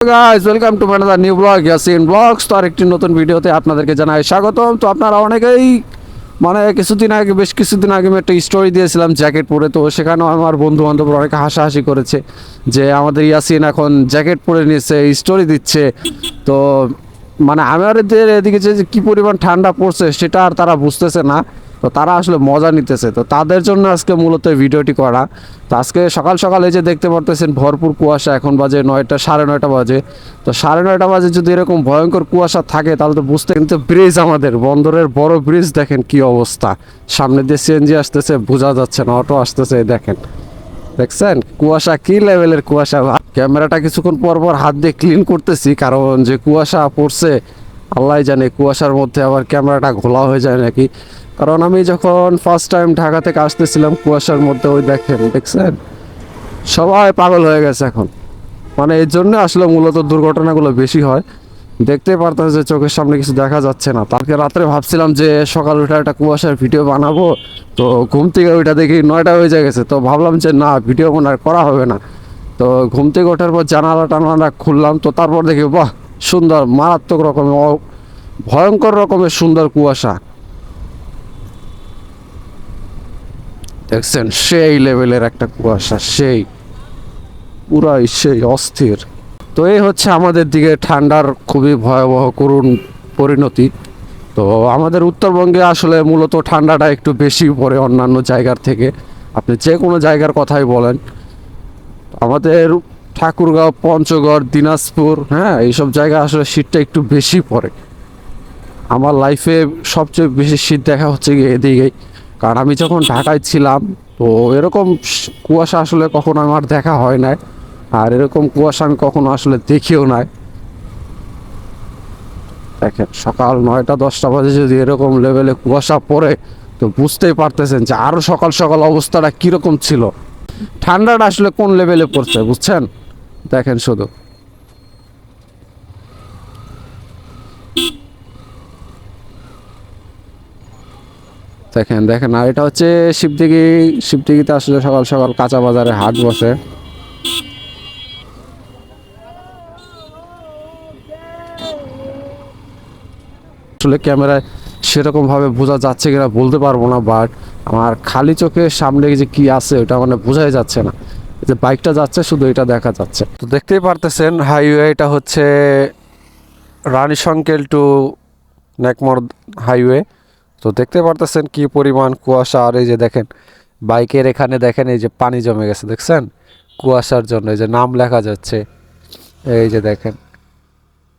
Guys welcome to another new blog Yasin blogs. তো আরেকটি নতুন ভিডিওতে আপনাদেরকে জানাই স্বাগতম। তো আপনারা অনেকেই বেশ কিছুদিন আগে আমি একটা স্টোরি দিয়েছিলাম জ্যাকেট পরে, তো সেখানেও আমার বন্ধু বান্ধবরা অনেকে হাসাহাসি করেছে যে আমাদের ইয়াসিন এখন জ্যাকেট পরে নিয়েছে, স্টোরি দিচ্ছে। তো আমাদের এদিকে যে কী পরিমাণ ঠান্ডা পড়ছে সেটা আর তারা বুঝতেছে না, তো তারা আসলে মজা নিতেছে। তো তাদের জন্য আজকে মূলত ভিডিওটি করা। তো আজকে সকাল সকাল এই যে দেখতে পারতেছেন ভরপুর কুয়াশা, এখন বাজে 9টা, 9:30 বাজে। তো 9:30 বাজে যদি এরকম ভয়ঙ্কর কুয়াশা থাকে তাহলে তো বুঝতে, কিন্তু ব্রিজ, আমাদের বন্দরের বড় ব্রিজ দেখেন কি অবস্থা। সামনে দিয়ে সিএনজি আসতেছে, বোঝা যাচ্ছে না, অটো আসতেছে, দেখেন দেখছেন কুয়াশা কি লেভেলের কুয়াশা। ক্যামেরাটা কিছুক্ষণ পর পর হাত দিয়ে ক্লিন করতেছি, কারণ যে কুয়াশা পড়ছে আল্লাহ জানে কুয়াশার মধ্যে আবার ক্যামেরাটা ঘোলা হয়ে যায় নাকি। কারণ আমি যখন ফার্স্ট টাইম ঢাকা থেকে আসতেছিলাম কুয়াশার মধ্যে, ওই দেখছেন সবাই পাগল হয়ে গেছে এখন। এর জন্য আসলে মূলত দুর্ঘটনাগুলো বেশি হয়। দেখতে পারতাম যে চোখের সামনে কিছু দেখা যাচ্ছে না। কালকে রাত্রে ভাবছিলাম যে সকাল উঠে একটা কুয়াশার ভিডিও বানাবো, তো ঘুম থেকে ওইটা দেখি 9টা হয়ে গেছে। তো ভাবলাম যে না, ভিডিও আর করা হবে না। তো ঘুম থেকে ওঠার পর জানালা টানালা খুললাম, তো তারপর দেখি বাহ, সুন্দর মারাত্মক রকমের ভয়ঙ্কর রকমের সুন্দর কুয়াশা দেখছেন, সেই লেভেলের একটা কুয়াশা, সেই অস্থির। তো এই হচ্ছে আমাদের দিকে ঠান্ডার খুবই ভয়াবহ করুণ পরিণতি। তো আমাদের উত্তরবঙ্গে আসলে মূলত ঠান্ডাটা একটু বেশি পড়ে অন্যান্য জায়গার থেকে। আপনি যে কোনো জায়গার কথাই বলেন, আমাদের ঠাকুরগাঁও, পঞ্চগড়, দিনাজপুর, হ্যাঁ, এইসব জায়গায় আসলে শীতটা একটু বেশি পড়ে। আমার লাইফে সবচেয়ে বেশি শীত দেখা হচ্ছে গিয়ে এদিকেই। কারণ আমি যখন ঢাকায় ছিলাম, তো এরকম কুয়াশা আসলে কখনো আমার দেখা হয় নাই, আর এরকম কুয়াশা আমি কখনো আসলে দেখিও নাই। দেখেন সকাল 9টা 10টা বাজে যদি এরকম লেভেলে কুয়াশা পড়ে, তো বুঝতেই পারতেছেন যে আরও সকাল সকাল অবস্থাটা কীরকম ছিল। ঠান্ডাটা আসলে কোন লেভেলে পড়ছে বুঝছেন, দেখেন শুধু। দেখেন দেখেন আর এটা হচ্ছে শিবদিঘিতে আসলে সকাল সকাল কাঁচা বাজারে হাট বসে। আসলে ক্যামেরায় সেরকম ভাবে বোঝা যাচ্ছে কিনা বলতে পারবো না, বাট আমার খালি চোখে সামনে যে কি আছে ওটা বোঝাই যাচ্ছে না। যে বাইকটা যাচ্ছে শুধু এটা দেখা যাচ্ছে। তো দেখতেই পারতেছেন হাইওয়ে, এটা হচ্ছে রানীশঙ্কেল টু নেকমর হাইওয়ে। তো দেখতে পারতেছেন কি পরিমাণ কুয়াশা। আর এই যে দেখেন বাইকের এখানে দেখেন এই যে পানি জমে গেছে, দেখছেন কুয়াশার জন্য। এই যে নাম লেখা যাচ্ছে, এই যে দেখেন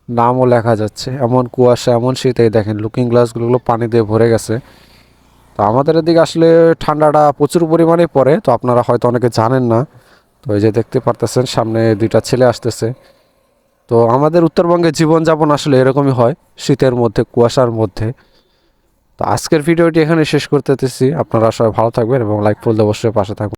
নামও লেখা যাচ্ছে। এমন কুয়াশা, এমন শীত, এই দেখেন লুকিং গ্লাসগুলো পানি দিয়ে ভরে গেছে। তো আমাদের এদিকে আসলে ঠান্ডাটা প্রচুর পরিমাণে পড়ে, তো আপনারা হয়তো অনেকে জানেন না। তো এই যে দেখতে পারতেছেন সামনে 2টা ছেলে আসতেছে। তো আমাদের উত্তরবঙ্গের জীবনযাপন আসলে এরকমই হয় শীতের মধ্যে, কুয়াশার মধ্যে। তো আজকের ভিডিওটি এখানে শেষ করতেছি। আপনারা সবাই ভালো থাকবেন এবং লাইক করলে অবশ্যই পাশে থাকবেন।